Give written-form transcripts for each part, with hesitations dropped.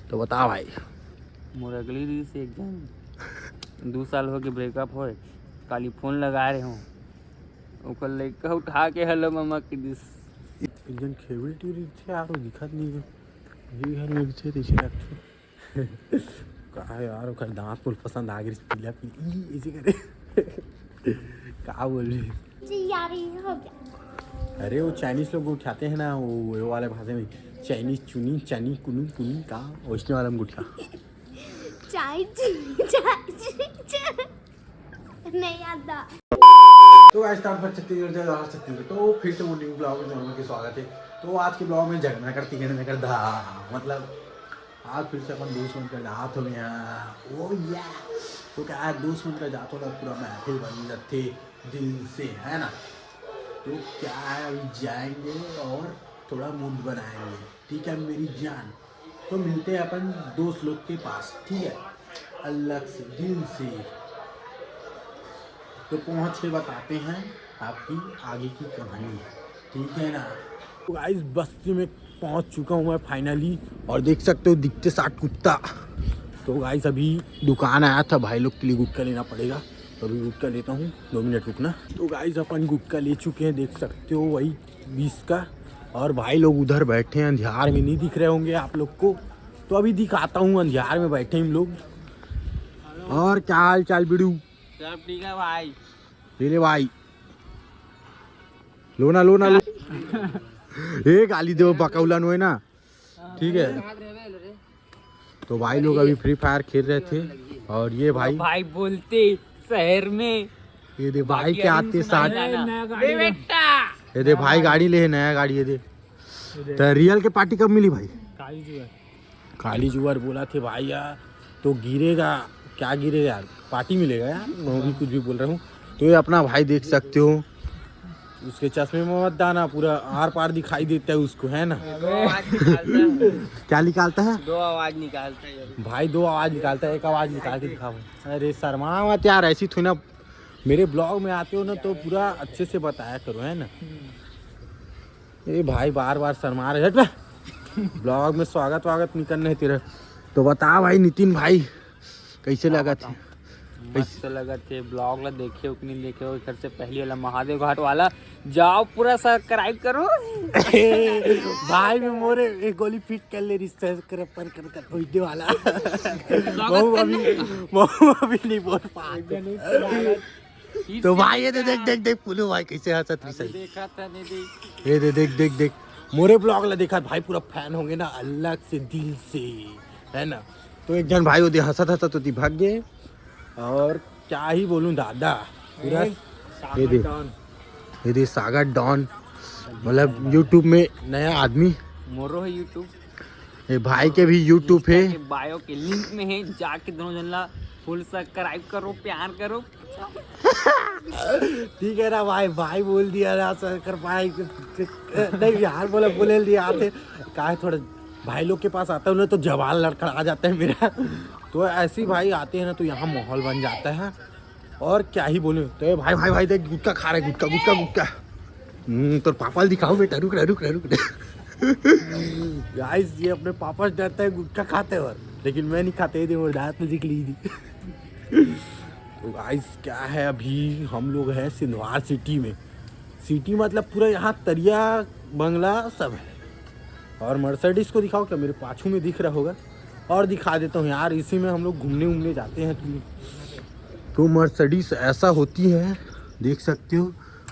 तो बता भाई। मोर अगली रील से एक जन 2 साल हो के ब्रेकअप होए, काली फोन लगा रहे हूँ ओकर लड़का उठा के हेलो मामा की दिस एक जन खेवल टीवी छे यार दिखत नहीं है ये घर में छे दिखे लगते कहा यार ओकर दांत फुल पसंद आ गई पीला पीली ऐसे करे का बोल रही यार ये हो गया। अरे वो चाइनीज लोग उठाते हैं ना वो वाले भाषा में चाइनीज चुनी चाइनी कुनी कुनी का वैष्णव वाला में गुठा नहीं आता। तो आज स्टार्ट पर छत्तीसगढ़ तो फिर से वो न्यू ब्लॉग में की स्वागत है। तो आज के ब्लॉग में झगड़ा करती है धा मतलब आज फिर से अपन 2 मिनट का जात हो गया ओ या तो क्या आज 2 मिनट का जात होगा पूरा महफिल बन जाते दिल से है ना। तो क्या है अभी जाएंगे और थोड़ा मूड बनाएंगे ठीक है मेरी जान। तो मिलते हैं अपन दोस्त लोग के पास ठीक है अलग से दिल से। तो पहुँच के बताते हैं आपकी आगे की कहानी ठीक है ना। तो गाइस बस्ती में पहुंच चुका हूं मैं फाइनली और देख सकते हो दिखते 60 कुत्ता। तो गाइस अभी दुकान आया था भाई लोग के लिए गुटखा लेना पड़ेगा तो अभी गुटखा लेता हूं 2 मिनट रुकना। तो गाइस अपन गुटखा ले चुके हैं देख सकते हो वही 20 का और भाई लोग उधर बैठे हैं अंधियार में नहीं दिख रहे होंगे आप लोग को। तो अभी दिखाता हूँ अंधियार में बैठे हम लोग। और क्या हाल चाल बिड़ू सब ठीक है भाई ले भाई लो ना लो ए गाली दो बकौला नो है ना ठीक है। तो भाई लोग अभी फ्री फायर खेल रहे थे और ये भाई बोलते शहर में ये दे भाई के आते साथ बेटा ये दे भाई गाड़ी ले नया गाड़ी ये दे। तो रियल के पार्टी कब मिली भाई काली जुआर बोला थे भाई यार तो गिरेगा क्या गिरेगा यार पार्टी मिलेगा यार मैं भी कुछ भी बोल रहा हूँ। तो ये अपना भाई देख सकते हो उसके चश्मे में मत दाना पूरा आर पार दिखाई देता है उसको है ना। क्या निकालता है 2 आवाज निकालता है भाई 2 आवाज निकालता है एक आवाज निकाल के दिखाओ। अरे शर्मा मत यार ऐसी थोड़ी ना मेरे ब्लॉग में आते हो ना तो पूरा अच्छे से बताया करो है ना। ये भाई बार बार शर्मा रहे हट ब्लॉग में स्वागत नहीं करने है तेरा। तो बता भाई नितिन भाई कैसे लगा थे मस्त लगा थे ब्लॉग ला देखे कि नहीं देखे हो घर से पहले वाला महादेव घाट वाला जाओ पूरा सब्सक्राइब करो भाई में मोरे एक गोली फिट कर ले रिश्ता कर पर कर वीडियो वाला वो अभी नहीं बोल पा। तो भाई ये देख पुलू भाई कैसे हंसत रही सही देखा था नहीं ये देख मोरे ब्लॉग ला देखा भाई पूरा फैन होंगे ना अलग से दिल से है ना। तो एक जन भाई वो दे हंसत तो भाग गए और क्या ही बोलूं दादा पूरा ये दे सागर डॉन मतलब यूट्यूब में नया आदमी मोरो है यूट्यूब ये भाई के भी यूट्यूब है बायो के लिंक में है जाके दोनों जन ला फुल सब्सक्राइब करो प्यार करो ठीक है ना भाई बोल दिया ना कर पाए नहीं यार बोले दिया थे कहा थोड़ा भाई लोग के पास आता है उन्हें तो जवान लड़का आ जाता है मेरा। तो ऐसे ही भाई आते हैं ना तो यहाँ माहौल बन जाता है और क्या ही बोलूं। तो भाई देख गुटखा खा रहे गुटखा तो पापा दिखाओ बेटा रुक गाइस ये अपने पापा से डरता है गुटखा खाते और लेकिन मैं नहीं खाते थे वो दांत में निकली थी। तो गाइस क्या है अभी हम लोग हैं सिंधवार सिटी में। सिटी मतलब पूरा यहाँ तरिया बंगला सब है और मर्सिडीज को दिखाओ क्या मेरे पाछू में दिख रहा होगा और दिखा देता हूँ यार इसी में हम लोग घूमने जाते हैं। तो मर्सिडीज ऐसा होती है देख सकते हो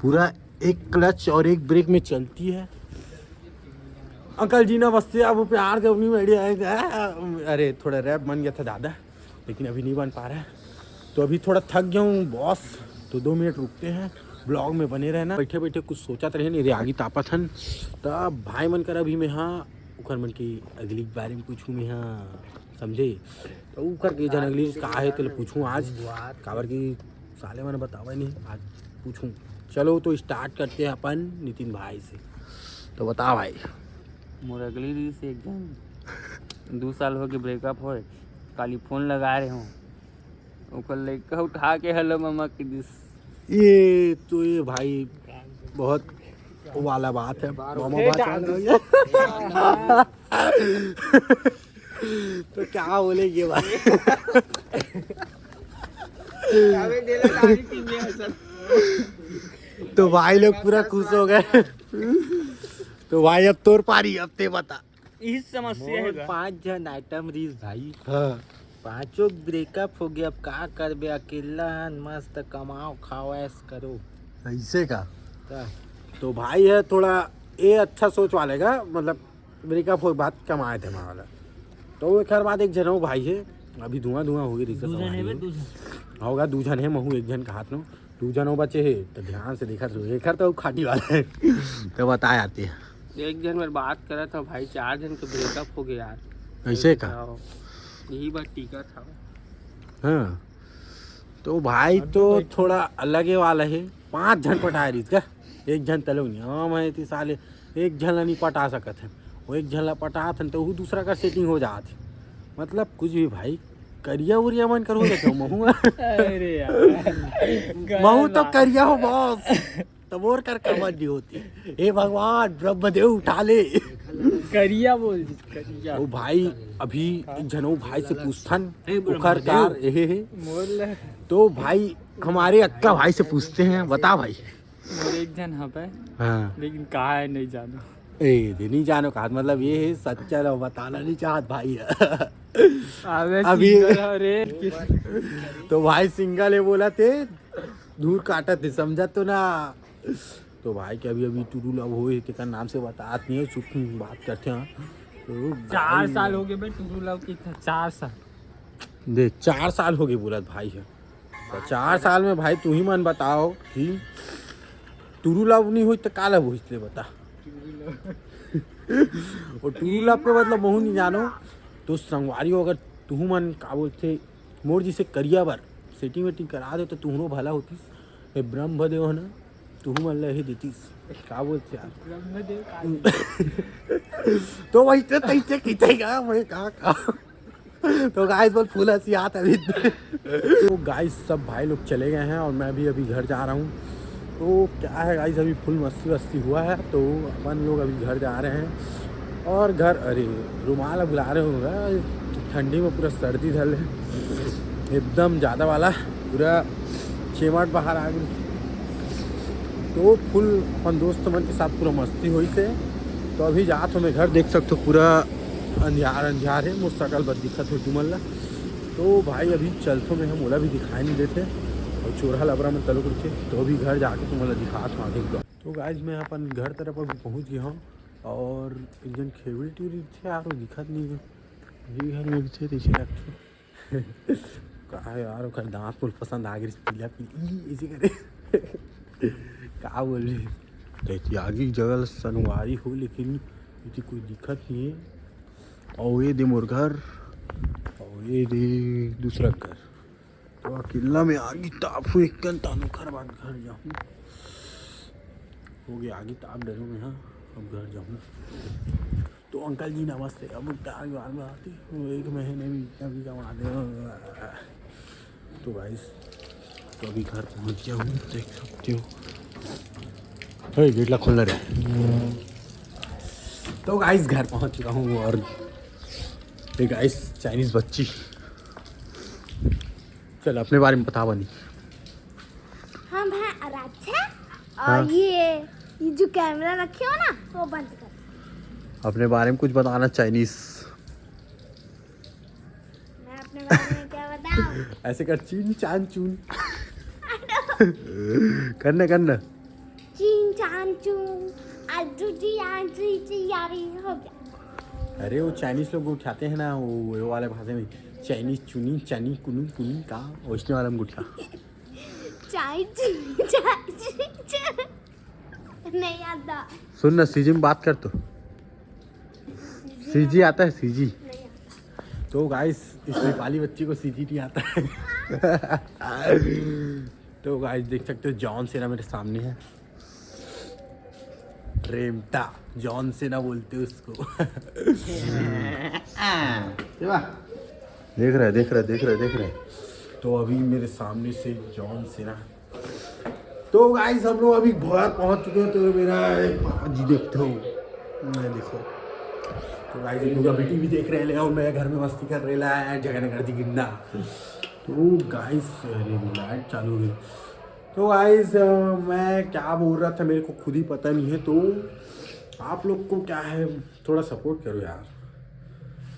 पूरा एक क्लच और एक ब्रेक में चलती है। अंकल जी ना बसते अब प्यार से अपनी मीडिया है। अरे थोड़ा रैप बन गया था दादा लेकिन अभी नहीं बन पा रहा है तो अभी थोड़ा थक गया हूँ बॉस। तो 2 मिनट रुकते हैं ब्लॉग में बने रहना बैठे कुछ सोचा रहे नहीं रे आगे तापत हन तब भाई मन कर अभी मैं हाँ उखर मन की अगली बारे में पूछूँ मैं हाँ समझे। तो उखर के जन अगली कहा है तो पूछूँ आज काबर की साले मैंने बतावा नहीं आज पूछूँ। चलो तो स्टार्ट करते हैं अपन नितिन भाई से। तो बता भाई मोर अगली रील से एक जन 2 साल हो के ब्रेकअप होए काली फोन लगा रहे हूँ ओकर लड़का उठा के हेलो मामा की दिस ये तो ये भाई बहुत वाला बात है मामा बात तो क्या बोलेंगे भाई? तो भाई लोग पूरा खुश हो गए। तो भाई अब तोर पारी, अब ते बता। इस समस्या है 5 जन आइटम रीस भाई, हाँ 5 ब्रेकअप हो गया। अब का करबे, अकेला हन, मस्त कमाओ खाओ ऐस करो। ऐसे का? का तो भाई है थोड़ा ये अच्छा सोच वाले का, मतलब ब्रेकअप हो बात कमाए थे वाला। तो खैर बात एक जनऊ भाई है, अभी धुआं हो गई रिश्ता होगा। 2 जन है, महू 1 जन का हाथ में, 2 जनों बचे है। तो ध्यान से देखा तो एक तो खाटी वाला है। तो बता आती है एक जन में बात करा था भाई, 4 जन के ब्रेकअप हो गया यार। ऐसे का? यही बात टीका था। हाँ तो भाई तो थोड़ा अलग ही वाला है। 5 जन पटाए रही का, 1 जन तलो नहीं। हाँ मैं इतनी साले 1 जन नहीं पटा सकत है, वो 1 जन ला पटा था तो वो दूसरा का सेटिंग हो जाती। मतलब कुछ भी भाई करिया उरिया मन करो देखो महू। अरे यार महू तो करिया हो बॉस, तब और कर कमर नहीं होती। हे भगवान ब्रह्मदेव उठा ले। करिया बोल करिया। ओ भाई अभी एक जनऊ भाई से पूछथन उखर कार एहे है। बोल तो भाई हमारे अक्का भाई से पूछते हैं, बता भाई। और एक जन हाँ पे, हाँ लेकिन कहाँ है नहीं जानो। नहीं जानो का मतलब ये है सच्चा रहो, बताना नहीं चाहत भाई। अभी अभी तो भाई सिंगल है बोला थे, दूर काटा थे समझा तो ना। तो भाई के अभी टूडू लव हो के नाम से बतात नहीं है, चुप बात करते हैं। तो 4 साल हो गए भाई टूडू लव की। 4 साल देख 4 साल हो गए बोला भाई है। तो 4 साल में भाई तू ही मन बताओ कि टूडू लव नहीं हुई तो का लव हुई, इसलिए बता। और टूडू लव के मतलब महू नहीं जानो तो संगवारी हो, अगर तू मन का बोलते मोर जिसे करिया बार सेटिंग वेटिंग करा दे तो तू भला होतीस। ये ब्रह्मदेव है ना, तू मन लहे देतीस का बोलते यार। तो वही तो तैसे खींचेगा मैं का। तो गाइस बोल फूल हंसी आता अभी। तो गाइस सब भाई लोग चले गए हैं और मैं भी अभी घर जा रहा हूँ। तो क्या है गाइस अभी फुल मस्ती वस्ती हुआ है, तो अपन लोग अभी घर जा रहे हैं। और घर अरे रुमाल बुला रहे होगा, ठंडी में पूरा सर्दी धल है एकदम ज़्यादा वाला, पूरा चेमट बाहर आ गई। तो फुल अपन दोस्त मन के साथ पूरा मस्ती हुई से। तो अभी जात हो मैं घर, देख सकते हो पूरा अंधियार है, मुझ सकल बद दिखत हो तुमन ला। तो भाई अभी चलतो में हम ओला भी दिखाई नहीं देते और चोरा लबरा में तलुक रखे। तो अभी घर जाके तुम्हें दिखात हूँ आगे। तो गाइस मैं अपन घर तरफ अभी पहुँच गया हूँ और एक जन खेवड़ी टेवड़ी थे यार, वो दिखत नहीं है ये घर में थे ऐसे लगते। कहा यार वो दाँत फुल पसंद आ गई पीला पीली ऐसे करे। क्या बोल रही तो आगे जगह सनवारी हो, लेकिन इतनी कोई दिक्कत नहीं है। और ये दे मोर घर और ये दे दूसरा घर। तो अकेला में आगे ताप हुए एक तानो घर बाद घर जाऊँ हो गया आगे ताप डरो में। हाँ अब घर जाऊँ। तो अंकल जी नमस्ते। अब बार में आती 1 महीने भी अभी कमा दे। तो गाइस तो अभी घर पहुँच गया हूँ, देख सकते हो। गेट ला खोलना रहे। तो गाइस घर पहुँच चुका हूँ और ये गाइस चाइनीज बच्ची। चल अपने बारे में बता बनी। हम हैं आराध्या और हाँ? ये जो कैमरा रखे हो ना वो बंद कर। अपने बारे में कुछ बताना चाइनीज। मैं अपने बारे में क्या बताऊं? ऐसे कर चीन चान चून। करना चीन चान चून आजूजी आजूजी यारी हो गया। अरे वो चाइनीज लोग उठाते हैं ना वो वाले भाषा में, चाइनीज चुनी चानी कुनी कुनी का वैष्णव वाला में गुठा। चाय नहीं आता। सुन ना सीजी में बात कर। तो सीजी आता है सीजी। नहीं आता। तो गाइस इस नेपाली बच्ची को सीजी नहीं आता है। तो गाइस देख सकते हो जॉन सेना मेरे सामने है। रेमटा जॉन सेना बोलते हैं उसको। देख रहे। तो अभी मेरे सामने से जॉन सेना। तो गाइस हम लोग अभी घर पहुंच चुके हैं। तो मेरा पापा जी देखते हो, मैं देखो तो गाइस इन लोग अभी टीवी देख रहे हैं और मैं घर में मस्ती कर रहा है जगह कर दी गिरना। तो गाइस लाइट चालू हुई। तो गाइस मैं क्या बोल रहा था मेरे को खुद ही पता नहीं है। तो आप लोग को क्या है थोड़ा सपोर्ट करो यार,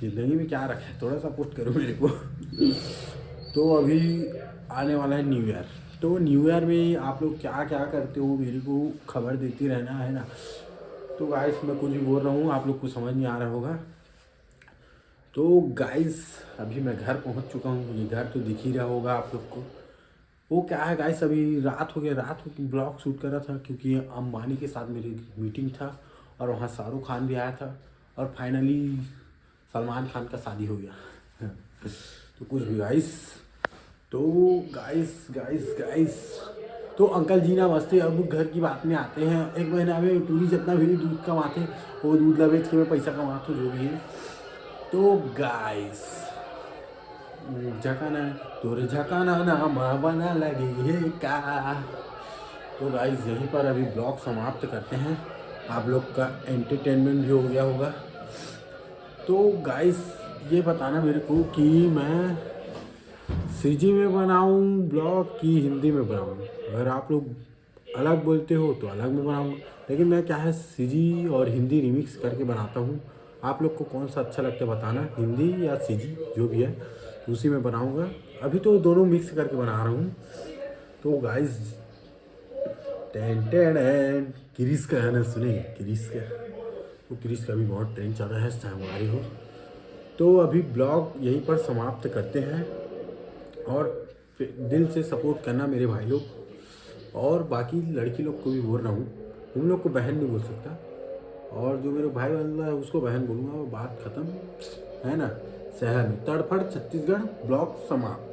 जिंदगी में क्या रखा है, थोड़ा सपोर्ट करो मेरे को। तो अभी आने वाला है न्यू ईयर। तो न्यू ईयर में आप लोग क्या क्या करते हो मेरे को खबर देती रहना है ना। तो गाइस मैं कुछ भी बोल रहा हूँ आप लोग को समझ नहीं आ रहा होगा। तो गाइस अभी मैं घर पहुँच चुका हूँ, ये घर तो दिख ही रहा होगा आप लोग को। वो क्या है गाइस अभी रात हो गया, ब्लॉग शूट कर रहा था क्योंकि अंबानी के साथ मेरी मीटिंग था और वहाँ शाहरुख खान भी आया था और फाइनली सलमान खान का शादी हो गया। तो कुछ भी गाइस। तो गाइस तो अंकल जी ना बसते अब घर की बात में आते हैं। एक महीना में टूरी जितना भी दूध कमाते वो दूध बेच के मैं पैसा कमाता हूँ जो भी है। तो गाइस झकाना तोरे झकाना ना बना लगे का। तो गाइस यहीं पर अभी ब्लॉग समाप्त करते हैं, आप लोग का एंटरटेनमेंट भी हो गया होगा। तो गाइस ये बताना मेरे को कि मैं सीजी में बनाऊं ब्लॉग कि हिंदी में बनाऊं। अगर आप लोग अलग बोलते हो तो अलग में बनाऊंगा, लेकिन मैं क्या है सीजी और हिंदी रिमिक्स करके बनाता हूं। आप लोग को कौन सा अच्छा लगता है बताना, हिंदी या सीजी जो भी है उसी में बनाऊंगा। अभी तो दोनों मिक्स करके बना रहा हूँ। तो गाइस क्रिस का है ना, सुने क्रिस का, तो क्रिस का भी बहुत ट्रेंड चल रहा है चाहे हमारी हो। तो अभी ब्लॉग यहीं पर समाप्त करते हैं और दिल से सपोर्ट करना मेरे भाई लोग। और बाकी लड़की लोग को भी बोल रहा हूँ, उन लोग को बहन नहीं बोल सकता और जो मेरे भाई वाला है उसको बहन बोलूँगा। वो बात ख़त्म है ना। शहर में तड़फड़ छत्तीसगढ़ ब्लॉग समाप्त।